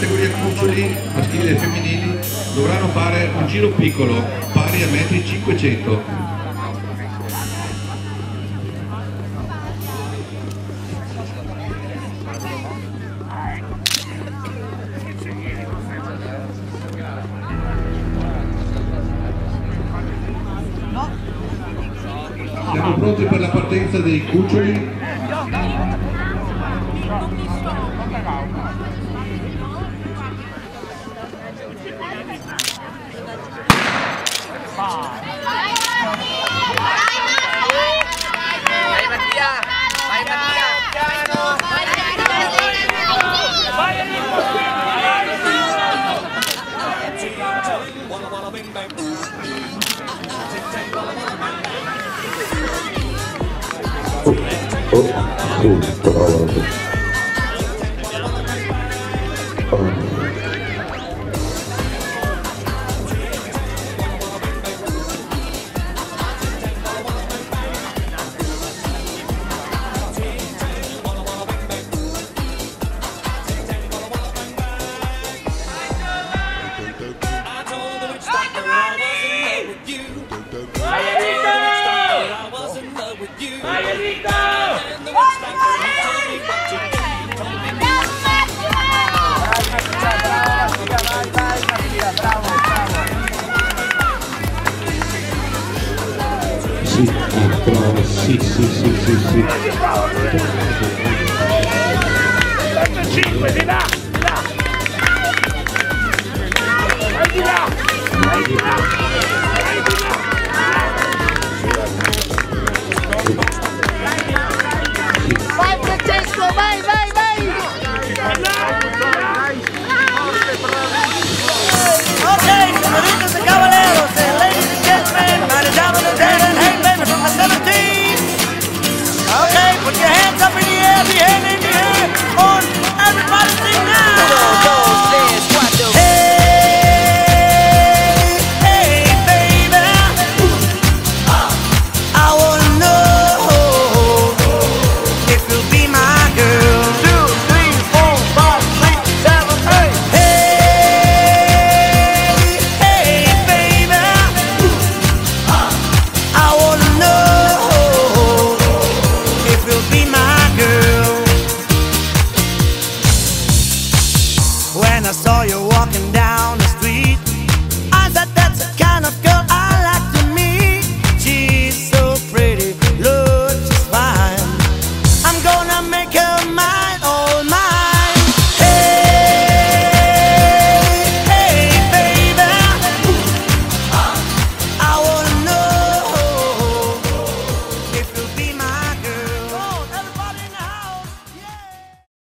categoria cuccioli, maschili e femminili, dovranno fare un giro piccolo, pari a metri 500. Siamo pronti per la partenza dei cuccioli. Sì, bravo, sì. 5, di là, di là! Vai di là! Vai di là! Vai di là! Vai Francesco, vai!